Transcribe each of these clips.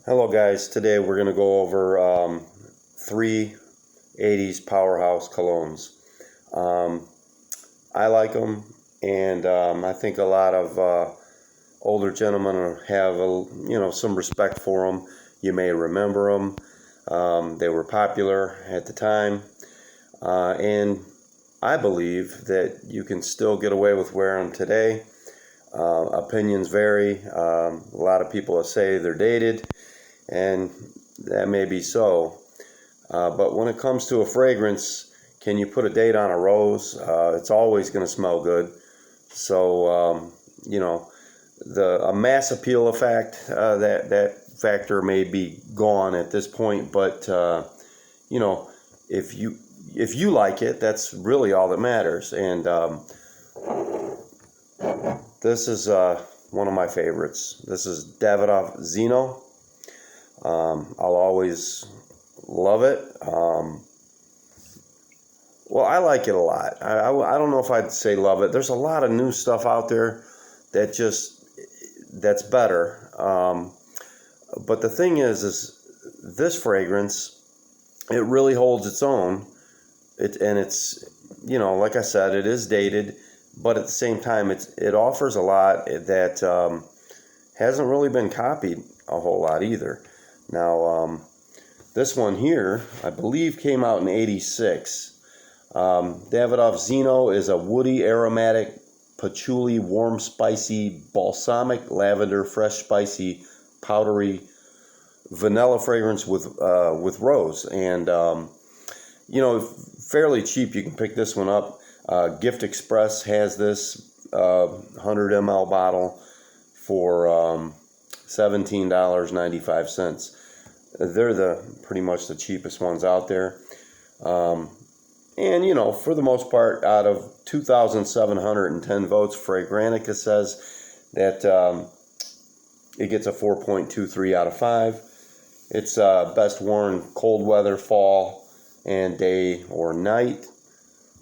Hello guys, today we're going to go over three 80's powerhouse colognes. I like them, and I think a lot of older gentlemen have some respect for them. You may remember them. They were popular at the time, and I believe that you can still get away with wearing them today. Opinions vary. A lot of people say they're dated, and that may be so. But when it comes to a fragrance, can you put a date on a rose? It's always going to smell good. So, a mass appeal effect, that factor may be gone at this point. But, if you like it, that's really all that matters. And this is one of my favorites. This is Davidoff ZINO. I'll always love it. Well, I like it a lot. I don't know if I'd say love it. There's a lot of new stuff out there that's better. But the thing is this fragrance, it really holds its own. It's like I said, it is dated, but at the same time, it offers a lot that hasn't really been copied a whole lot either. Now, this one here, I believe, came out in '86. Davidoff Zeno is a woody, aromatic, patchouli, warm, spicy, balsamic, lavender, fresh, spicy, powdery, vanilla fragrance with rose. And, fairly cheap. You can pick this one up. Gift Express has this 100 ml bottle for $17.95. They're pretty much the cheapest ones out there. And, for the most part, out of 2,710 votes, Fragrantica says that it gets a 4.23 out of 5. It's best worn cold weather, fall, and day or night.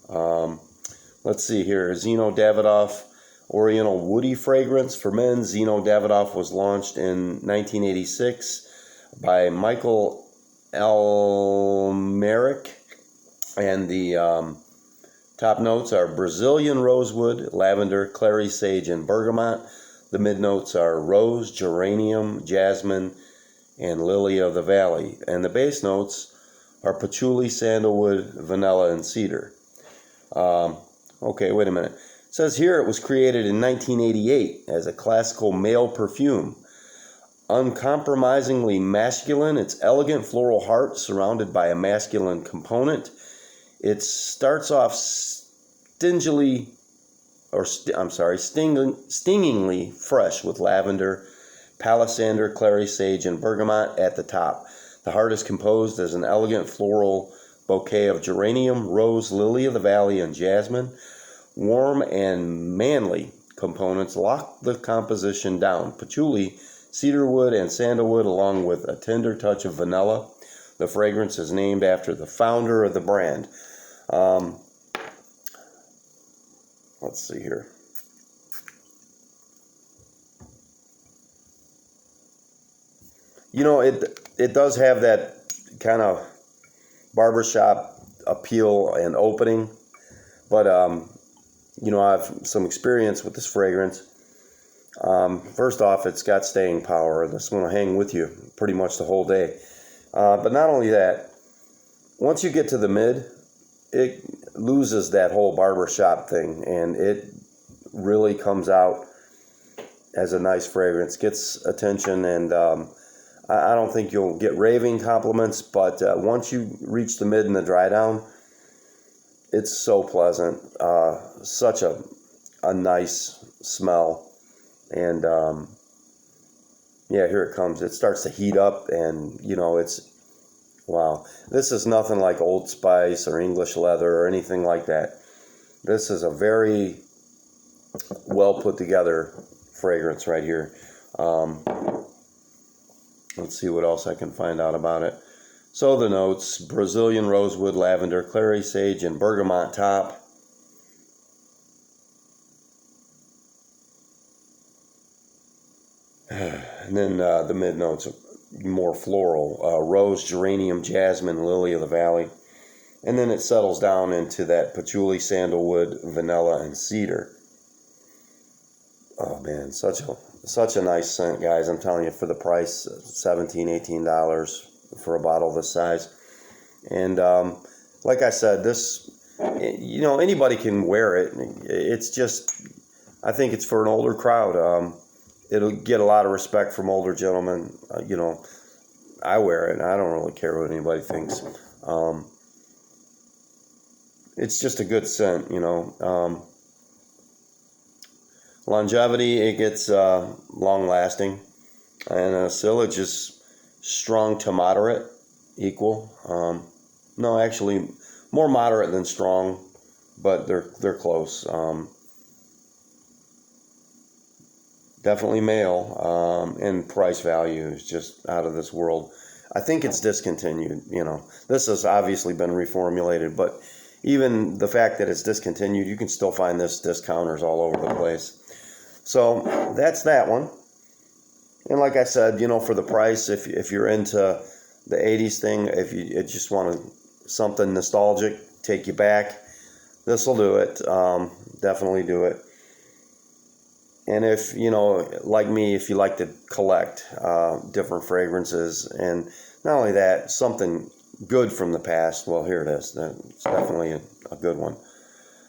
Let's see here. Zeno Davidoff Oriental Woody Fragrance for men. Zeno Davidoff was launched in 1986 by Michael L. Merrick. And the top notes are Brazilian rosewood, lavender, clary sage, and bergamot. The mid notes are rose, geranium, jasmine, and lily of the valley. And the base notes are patchouli, sandalwood, vanilla, and cedar. Okay, wait a minute. It says here it was created in 1988 as a classical male perfume. Uncompromisingly masculine, its elegant floral heart surrounded by a masculine component. It starts off stingingly fresh with lavender, palisander, clary sage, and bergamot at the top. The heart is composed as an elegant floral bouquet of geranium, rose, lily of the valley, and jasmine. Warm and manly components lock the composition down. Patchouli, cedarwood, and sandalwood, along with a tender touch of vanilla. The fragrance is named after the founder of the brand. Let's see here. It does have that kind of barbershop appeal and opening, but I have some experience with this fragrance. First off, it's got staying power. This one will hang with you pretty much the whole day. But not only that, once you get to the mid, it loses that whole barbershop thing, and it really comes out as a nice fragrance, gets attention, and I don't think you'll get raving compliments, but once you reach the mid and the dry down, it's so pleasant. Such a nice smell. And yeah, here it comes. It starts to heat up, and it's wow. This is nothing like Old Spice or English Leather or anything like that. This is a very well put together fragrance right here. Let's see what else I can find out about it. So the notes: Brazilian rosewood, lavender, clary sage, and bergamot top. And then the mid notes: more floral, rose, geranium, jasmine, lily of the valley. And then it settles down into that patchouli, sandalwood, vanilla, and cedar. Oh man, such a nice scent, guys. I'm telling you, for the price, $17, $18 for a bottle this size. And like I said, this, you know, anybody can wear it. It's just, I think it's for an older crowd. It'll get a lot of respect from older gentlemen. You know, I wear it, and I don't really care what anybody thinks. It's just a good scent, you know. Longevity, it gets long-lasting, and silage is strong to moderate, equal. No, actually, more moderate than strong, but they're close. Definitely male, and price value is just out of this world. I think it's discontinued. You know, this has obviously been reformulated, but even the fact that it's discontinued, you can still find this discounters all over the place. So that's that one. And like I said, you know, for the price, if you're into the 80s thing, if you just want something nostalgic, take you back, this will do it. Definitely do it. And if, you know, like me, if you like to collect different fragrances, and not only that, something good from the past, well, here it is. It's definitely a good one.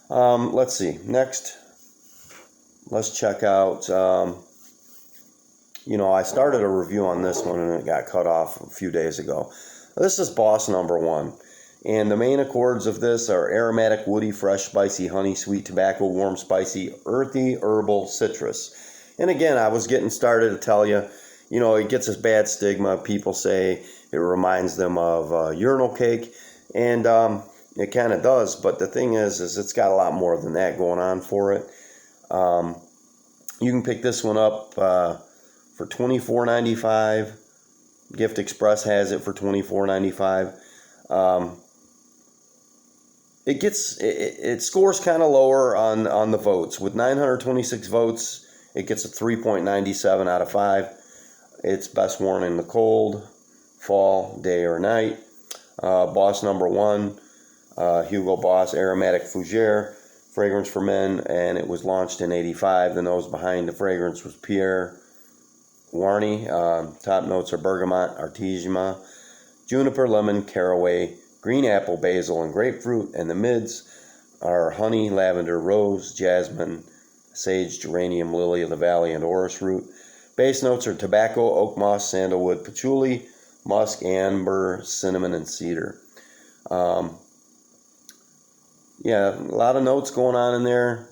Let's see. Next, let's check out, you know, I started a review on this one and it got cut off a few days ago. This is Boss Number 1. And the main accords of this are aromatic, woody, fresh, spicy, honey, sweet, tobacco, warm, spicy, earthy, herbal, citrus. And again, I was getting started to tell you, you know, it gets this bad stigma. People say it reminds them of urinal cake. And it kind of does. But the thing is it's got a lot more than that going on for it. You can pick this one up for $24.95. Gift Express has it for $24.95. It scores kind of lower on the votes. With 926 votes, it gets a 3.97 out of 5. It's best worn in the cold, fall, day or night. Boss Number 1, Hugo Boss Aromatic Fougere, fragrance for men, and it was launched in '85. The nose behind the fragrance was Pierre Warny. Top notes are bergamot, artemisia, juniper, lemon, caraway, green apple, basil, and grapefruit, and the mids are honey, lavender, rose, jasmine, sage, geranium, lily of the valley, and orris root. Base notes are tobacco, oak moss, sandalwood, patchouli, musk, amber, cinnamon, and cedar. Yeah, a lot of notes going on in there.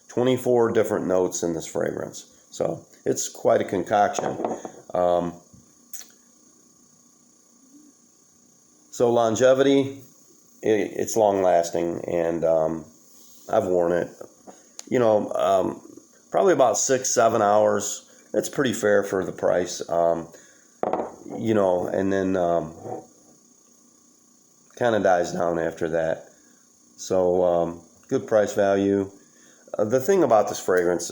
24 different notes in this fragrance. So it's quite a concoction. So longevity, it's long lasting, and I've worn it, you know, probably about 6-7 hours. It's pretty fair for the price, you know, and then kind of dies down after that. So good price value. The thing about this fragrance,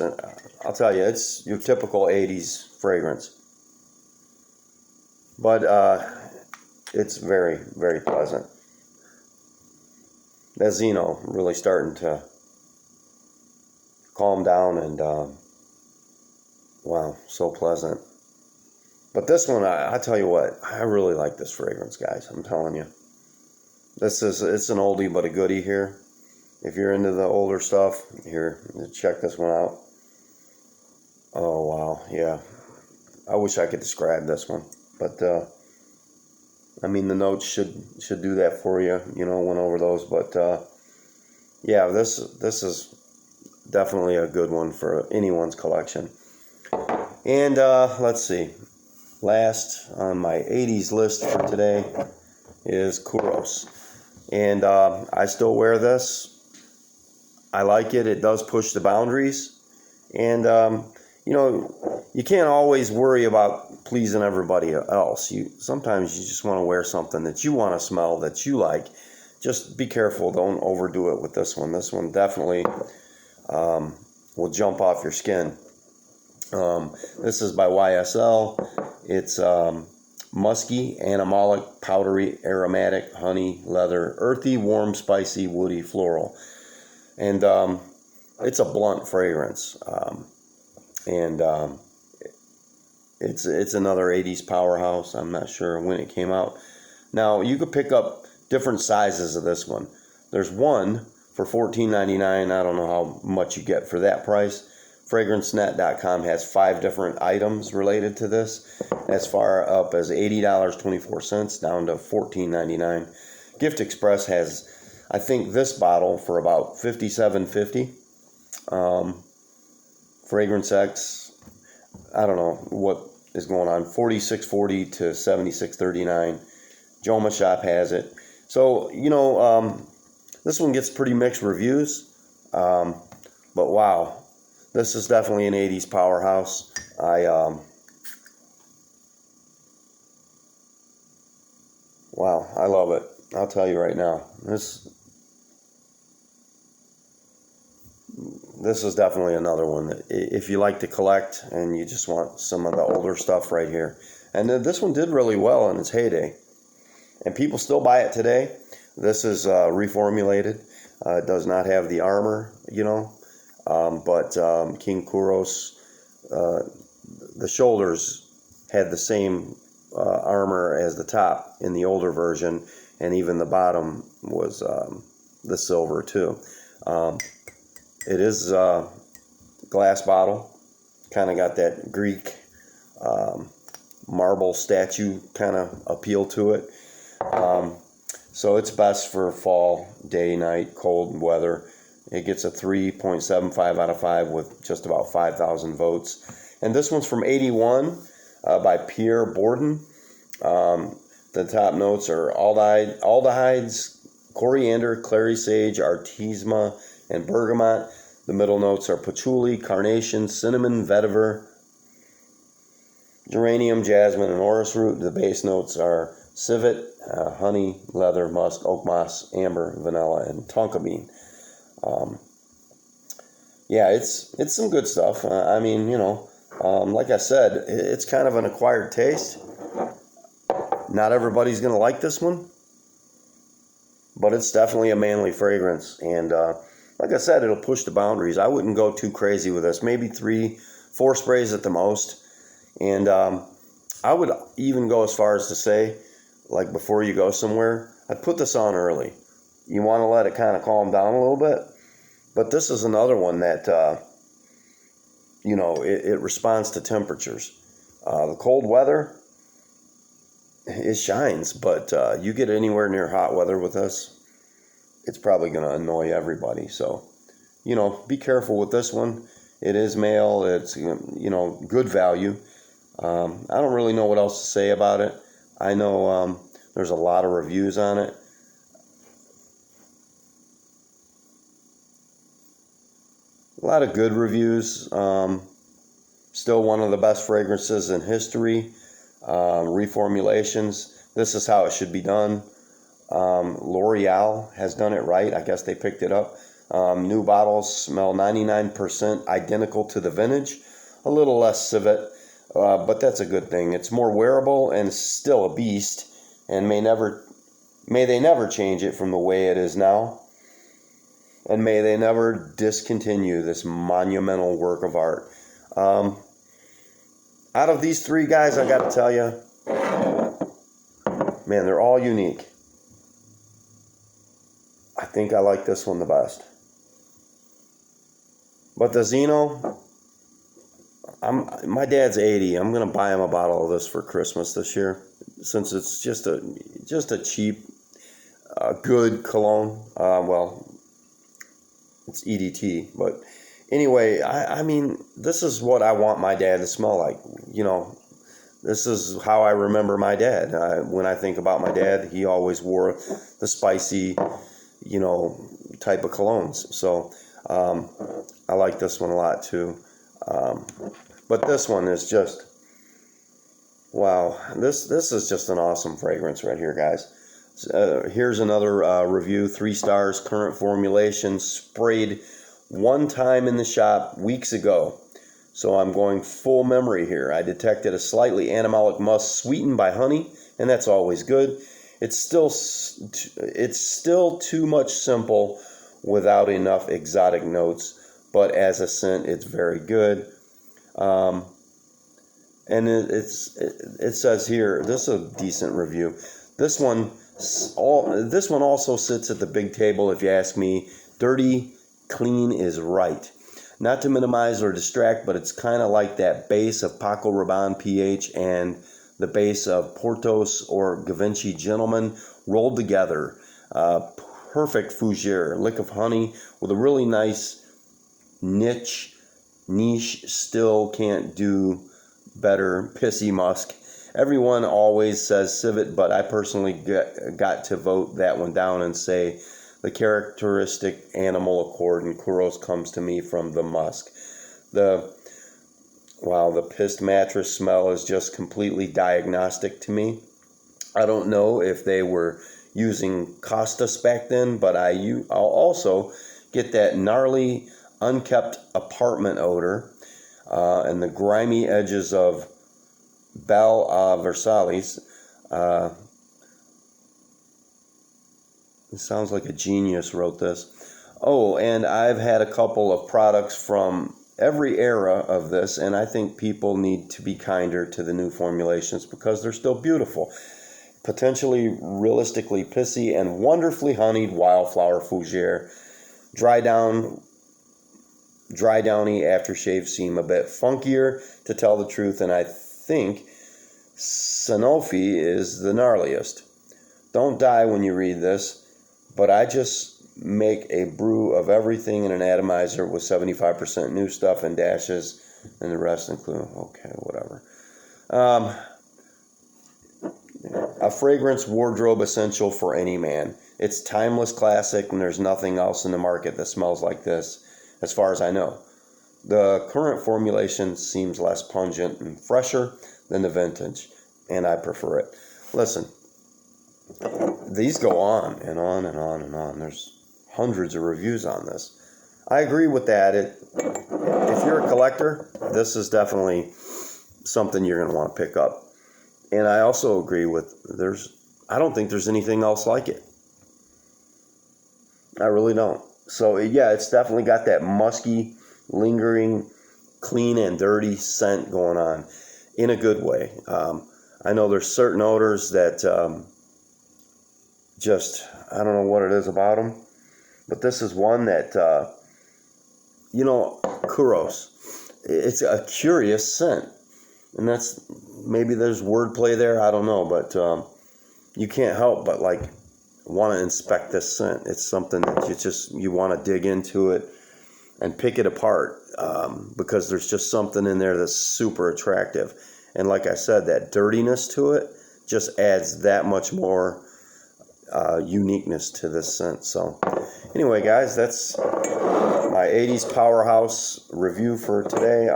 I'll tell you, it's your typical 80s fragrance. But it's very, very pleasant. That Zeno really starting to calm down, and wow, so pleasant. But this one, I tell you what, I really like this fragrance, guys. I'm telling you. It's an oldie but a goodie here. If you're into the older stuff, here, check this one out. Oh, wow, yeah. I wish I could describe this one. But, I mean, the notes should do that for you. You know, went over those. But, yeah, this is definitely a good one for anyone's collection. And, let's see. Last on my 80s list for today is Kouros. And I still wear this. I like it. It does push the boundaries. And, you know, you can't always worry about pleasing everybody else. Sometimes you just want to wear something that you want to smell, that you like. just be careful. Don't overdo it with this one. This one definitely will jump off your skin. This is by YSL. It's musky, animalic, powdery, aromatic, honey, leather, earthy, warm, spicy, woody, floral. And it's a blunt fragrance. It's another 80s powerhouse. I'm not sure when it came out. Now, you could pick up different sizes of this one. There's one for $14.99. I don't know how much you get for that price. FragranceNet.com has 5 different items related to this, as far up as $80.24 down to $14.99. Gift Express has, I think, this bottle for about $57.50. Fragrance X, I don't know what is going on, $46.40 to $76.39. Joma Shop has it. So, you know, this one gets pretty mixed reviews, but wow. This is definitely an 80s powerhouse. Wow, I love it. I'll tell you right now. This is definitely another one. If you like to collect and you just want some of the older stuff right here. And this one did really well in its heyday. And people still buy it today. This is reformulated. It does not have the armor, you know. But King Kouros, the shoulders had the same armor as the top in the older version, and even the bottom was the silver too. It is a glass bottle, kind of got that Greek marble statue kind of appeal to it. So it's best for fall, day, night, cold weather. It gets a 3.75 out of 5 with just about 5,000 votes. And this one's from 81 by Pierre Bourdon. The top notes are aldehydes, coriander, clary sage, artemisia, and bergamot. The middle notes are patchouli, carnation, cinnamon, vetiver, geranium, jasmine, and orris root. The base notes are civet, honey, leather, musk, oak moss, amber, vanilla, and tonka bean. Yeah, it's some good stuff. I mean, you know, like I said, it's kind of an acquired taste. Not everybody's going to like this one, but it's definitely a manly fragrance. And like I said, it'll push the boundaries. I wouldn't go too crazy with this. Maybe 3-4 sprays at the most. And I would even go as far as to say, like before you go somewhere, I'd put this on early. You want to let it kind of calm down a little bit. But this is another one that, you know, it responds to temperatures. The cold weather, it shines. But you get anywhere near hot weather with this, it's probably going to annoy everybody. So, you know, be careful with this one. It is male. It's, you know, good value. I don't really know what else to say about it. I know there's a lot of reviews on it. A lot of good reviews. Still one of the best fragrances in history. Reformulations. This is how it should be done. L'Oreal has done it right. I guess they picked it up. New bottles smell 99% identical to the vintage. A little less civet, but that's a good thing. It's more wearable and still a beast. And may they never change it from the way it is now. And may they never discontinue this monumental work of art. Out of these 3 guys, I got to tell you, man, they're all unique. I think I like this one the best. But the Zeno, my dad's 80. I'm going to buy him a bottle of this for Christmas this year, since it's just a cheap, good cologne. Well, it's EDT, but anyway, I mean, this is what I want my dad to smell like. You know, this is how I remember my dad. When I think about my dad, he always wore the spicy, you know, type of colognes. So I like this one a lot too. But this one is just, wow. This is just an awesome fragrance right here, guys. Here's another review, 3 stars, current formulation, sprayed one time in the shop weeks ago. So I'm going full memory here. I detected a slightly animalic musk sweetened by honey, and that's always good. It's still too much simple without enough exotic notes, but as a scent, it's very good. And it says here, this is a decent review. This one also sits at the big table, if you ask me. Dirty, clean is right. Not to minimize or distract, but it's kind of like that base of Paco Rabanne pH and the base of Portos or Givenchy Gentleman rolled together. Perfect fougere, lick of honey with a really nice niche, still can't do better, pissy musk. Everyone always says civet, but I personally got to vote that one down and say the characteristic animal accord in Kouros comes to me from the musk. The pissed mattress smell is just completely diagnostic to me. I don't know if they were using Costas back then, but I'll also get that gnarly, unkept apartment odor and the grimy edges of Belle Versailles. It sounds like a genius wrote this. Oh, and I've had a couple of products from every era of this, and I think people need to be kinder to the new formulations because they're still beautiful. Potentially realistically pissy and wonderfully honeyed wildflower fougere. Dry downy aftershave seem a bit funkier, to tell the truth, and I think Sanofi is the gnarliest. Don't die when you read this, but I just make a brew of everything in an atomizer with 75% new stuff and dashes, and the rest include, okay, whatever. A fragrance wardrobe essential for any man. It's timeless classic, and there's nothing else in the market that smells like this, as far as I know. The current formulation seems less pungent and fresher than the vintage, and I prefer it. Listen, these go on and on and on and on. There's hundreds of reviews on this. I agree with that. If you're a collector, this is definitely something you're going to want to pick up. And I also agree with I don't think there's anything else like it. I really don't. So yeah, it's definitely got that musky, lingering, clean and dirty scent going on in a good way. I know there's certain odors that I don't know what it is about them, but this is one that, Kouros, it's a curious scent. And maybe there's wordplay there, I don't know, but you can't help but want to inspect this scent. It's something that you want to dig into it and pick it apart because there's just something in there that's super attractive. And like I said, that dirtiness to it just adds that much more uniqueness to this scent. So anyway, guys, that's my 80s Powerhouse review for today.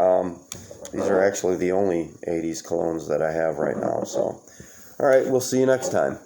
These are actually the only 80s colognes that I have right now. So, all right, we'll see you next time.